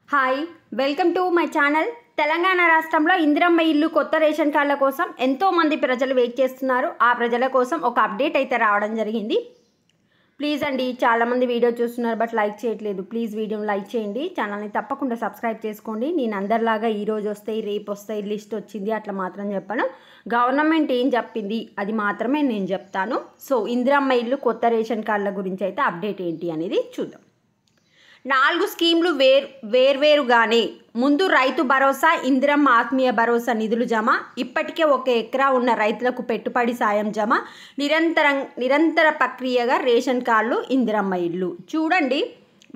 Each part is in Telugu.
Hi welcome to my channel. Telangana రాష్ట్రంలో ఇందిరమ్మ ఇల్లు కొత్త రేషన్ కార్డుల కోసం ఎంతో మంది ప్రజలు వెయిట్ చేస్తున్నారు. ఆ ప్రజల కోసం ఒక అప్డేట్ అయితే రావడం జరిగింది. ప్లీజ్ అండి, చాలామంది వీడియో చూస్తున్నారు బట్ లైక్ చేయట్లేదు. ప్లీజ్ వీడియోని లైక్ చేయండి, ఛానల్ని తప్పకుండా సబ్స్క్రైబ్ చేసుకోండి. నేను అందరిలాగా ఈరోజు వస్తాయి రేపు వస్తాయి లిస్ట్ వచ్చింది అట్లా మాత్రం చెప్పను. గవర్నమెంట్ ఏం చెప్పింది అది మాత్రమే నేను చెప్తాను. సో ఇందిరమ్మ ఇల్లు కొత్త రేషన్ కార్డుల గురించి అయితే అప్డేట్ ఏంటి అనేది చూద్దాం. 4 స్కీమ్లు వేర్వేరుగానే ముందు రైతు భరోసా, ఇందిరమ్మ ఆత్మీయ భరోసా నిధులు జమ, ఇప్పటికే 1 ఎకరా ఉన్న రైతులకు పెట్టుబడి సాయం జమ, నిరంతర ప్రక్రియగా రేషన్ కార్డులు, ఇందిరమ్మ ఇల్లు. చూడండి,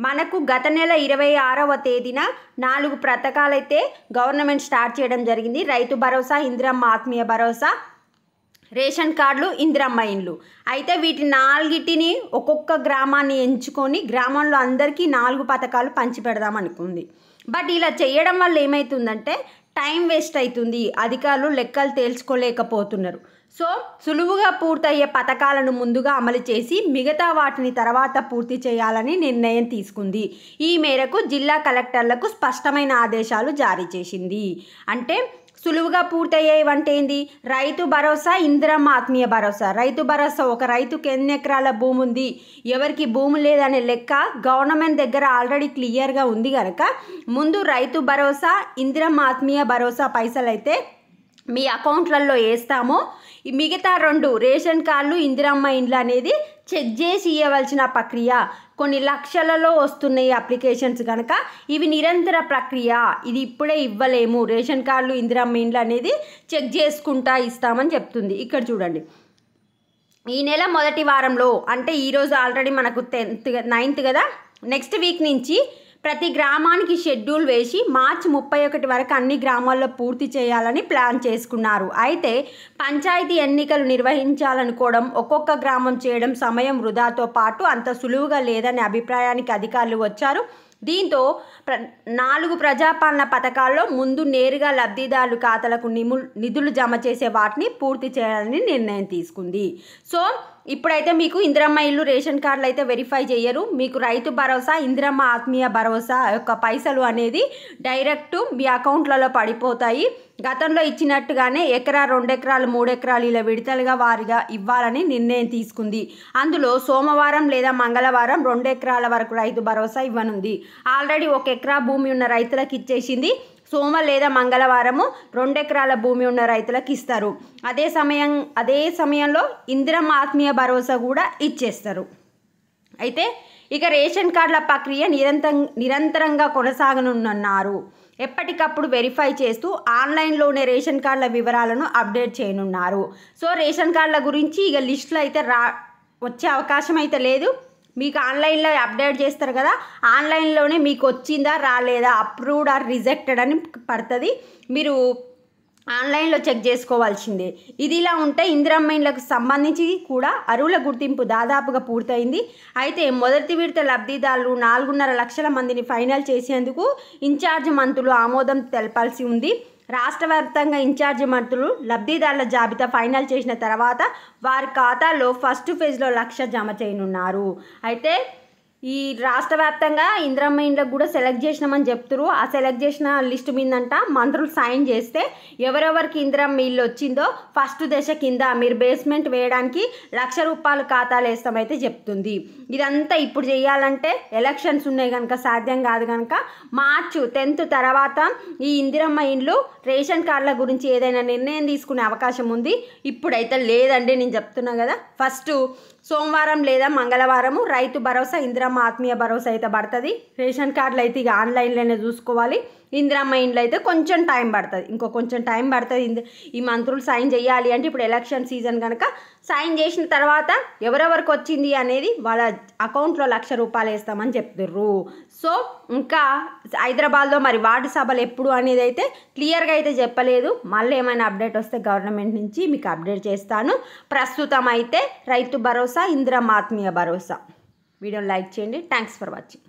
మనకు గత నెల 26వ తేదీన 4 పథకాలైతే గవర్నమెంట్ స్టార్ట్ చేయడం జరిగింది. రైతు భరోసా, ఇందిరమ్మ ఆత్మీయ భరోసా, రేషన్ కార్డులు, ఇందిరమ్మ ఇండ్లు. అయితే వీటి 4టిని ఒక్కొక్క గ్రామాన్ని ఎంచుకొని గ్రామంలో అందరికీ 4 పథకాలు పంచిపెడదాం అనుకుంది. బట్ ఇలా చేయడం వల్ల ఏమవుతుందంటే టైం వేస్ట్ అవుతుంది, అధికారులు లెక్కలు తేల్చుకోలేకపోతున్నారు. సో సులువుగా పూర్తయ్యే పథకాలను ముందుగా అమలు చేసి మిగతా వాటిని తర్వాత పూర్తి చేయాలని నిర్ణయం తీసుకుంది. ఈ మేరకు జిల్లా కలెక్టర్లకు స్పష్టమైన ఆదేశాలు జారీ చేసింది. అంటే సులువుగా పూర్తయ్యేవంటే ఏంది? రైతు భరోసా, ఇందిరమ్మ ఆత్మీయ భరోసా. రైతు భరోసా, ఒక రైతుకి ఎన్ని ఎకరాల భూమి ఉంది, ఎవరికి భూమి లేదనే లెక్క గవర్నమెంట్ దగ్గర ఆల్రెడీ క్లియర్గా ఉంది కనుక ముందు రైతు భరోసా, ఇందిరమ్మ ఆత్మీయ భరోసా పైసలు అయితే మీ అకౌంట్లలో వేస్తామో, ఈ మిగతా 2 రేషన్ కార్డులు, ఇందిరమ్మ ఇండ్లు అనేది చెక్ చేసి ఇవ్వవలసిన ప్రక్రియ. కొన్ని లక్షలలో వస్తున్నాయి అప్లికేషన్స్ కనుక ఇవి నిరంతర ప్రక్రియ, ఇది ఇప్పుడే ఇవ్వలేము. రేషన్ కార్డులు, ఇందిరమ్మ ఇండ్లు అనేది చెక్ చేసుకుంటా ఇస్తామని చెప్తుంది. ఇక్కడ చూడండి, ఈ నెల మొదటి వారంలో అంటే ఈరోజు ఆల్రెడీ మనకు 9th కదా, నెక్స్ట్ వీక్ నుంచి ప్రతి గ్రామానికి షెడ్యూల్ వేసి మార్చి 31 వరకు అన్ని గ్రామాల్లో పూర్తి చేయాలని ప్లాన్ చేసుకున్నారు. అయితే పంచాయతీ ఎన్నికలు నిర్వహించాలనుకోవడం, ఒక్కొక్క గ్రామం చేయడం సమయం వృధాతో పాటు అంత సులువుగా లేదనే అభిప్రాయానికి అధికారులు వచ్చారు. దీంతో 4 ప్రజాపాలన పథకాల్లో ముందు నేరుగా లబ్ధిదారుల ఖాతాలకు నిధులు జమ చేసే వాటిని పూర్తి చేయాలని నిర్ణయం తీసుకుంది. సో ఇప్పుడైతే మీకు ఇందిరమ్మ ఇల్లు రేషన్ కార్డులు అయితే వెరిఫై చేయరు. మీకు రైతు భరోసా, ఇందిరమ్మ ఆత్మీయ భరోసా యొక్క పైసలు అనేది డైరెక్ట్ మీ అకౌంట్లలో పడిపోతాయి. గతంలో ఇచ్చినట్టుగానే ఎకరా, 2 ఎకరాలు, 3 ఎకరాలు ఇలా విడతలుగా వారిగా ఇవ్వాలని నిర్ణయం తీసుకుంది. అందులో సోమవారం లేదా మంగళవారం 2 ఎకరాల వరకు రైతు భరోసా ఇవ్వనుంది. ఆల్రెడీ 1 ఎకరా భూమి ఉన్న రైతులకు ఇచ్చేసింది. సోమ లేదా మంగళవారము 2 ఎకరాల భూమి ఉన్న రైతులకు ఇస్తారు. అదే సమయంలో ఇందిరమ్మ ఆత్మీయ భరోసా కూడా ఇచ్చేస్తారు. అయితే ఇక రేషన్ కార్డుల ప్రక్రియ నిరంతరంగా కొనసాగనున్నారు. ఎప్పటికప్పుడు వెరిఫై చేస్తూ ఆన్లైన్లోనే రేషన్ కార్డుల వివరాలను అప్డేట్ చేయనున్నారు. సో రేషన్ కార్డుల గురించి ఇక లిస్టులు అయితే వచ్చే అవకాశం అయితే లేదు. మీకు ఆన్లైన్లో అప్డేట్ చేస్తారు కదా, ఆన్లైన్లోనే మీకు వచ్చిందా రాలేదా, అప్రూవ్డ్ ఆర్ రిజెక్టెడ్ అని పడుతుంది. మీరు ఆన్లైన్లో చెక్ చేసుకోవాల్సిందే. ఇది ఇలా ఉంటే ఇందిరమ్మ ఇండ్లకు సంబంధించి కూడా అర్హుల గుర్తింపు దాదాపుగా పూర్తయింది. అయితే మొదటి విడత లబ్ధిదారులు 4.5 లక్షల మందిని ఫైనల్ చేసేందుకు ఇన్ఛార్జ్ మంత్రులు ఆమోదం తెలపాల్సి ఉంది. రాష్ట్ర వ్యాప్తంగా ఇన్ఛార్జి మంత్రులు లబ్ధిదారుల జాబితా ఫైనల్ చేసిన తర్వాత వారి ఖాతాలో ఫస్ట్ ఫేజ్లో 1 లక్ష జమ చేయనున్నారు. అయితే ఈ రాష్ట్ర వ్యాప్తంగా ఇందిరమ్మ ఇండ్లకు కూడా సెలెక్ట్ చేసినామని చెప్తున్నారు. ఆ సెలెక్ట్ చేసిన లిస్ట్ మీదంట మంత్రులు సైన్ చేస్తే ఎవరెవరికి ఇందిరమ్మ ఇల్లు వచ్చిందో ఫస్ట్ దశ కింద మీరు బేస్మెంట్ వేయడానికి 1 లక్ష రూపాయలు ఖాతాలు వేస్తామైతే చెప్తుంది. ఇదంతా ఇప్పుడు చేయాలంటే ఎలక్షన్స్ ఉన్నాయి కనుక సాధ్యం కాదు కనుక మార్చి 10th తర్వాత ఈ ఇందిరమ్మ ఇండ్లు రేషన్ కార్డుల గురించి ఏదైనా నిర్ణయం తీసుకునే అవకాశం ఉంది. ఇప్పుడైతే లేదండి, నేను చెప్తున్నా కదా. ఫస్ట్ సోమవారం లేదా మంగళవారము రైతు భరోసా, ఇందిరమ్మ ఆత్మీయ భరోసా అయితే పడుతుంది. రేషన్ కార్డులు అయితే ఇక ఆన్లైన్లోనే చూసుకోవాలి. ఇందిరమ్మ ఇండ్లు అయితే కొంచెం టైం పడుతుంది, కొంచెం టైం పడుతుంది. ఈ మంత్రులు సైన్ చేయాలి అంటే ఇప్పుడు ఎలక్షన్ సీజన్ కనుక సైన్ చేసిన తర్వాత ఎవరెవరికి వచ్చింది అనేది వాళ్ళ అకౌంట్లో 1 లక్ష రూపాయలు వేస్తామని చెప్తుర్రు. సో ఇంకా హైదరాబాద్లో మరి వార్డు సభలు ఎప్పుడు అనేది అయితే క్లియర్గా అయితే చెప్పలేదు. మళ్ళీ ఏమైనా అప్డేట్ వస్తే గవర్నమెంట్ నుంచి మీకు అప్డేట్ చేస్తాను. ప్రస్తుతం అయితే రైతు భరోసా, ఇందిరమ్మ ఆత్మీయ భరోసా. వీడియోని లైక్ చేయండి. Thanks for watching.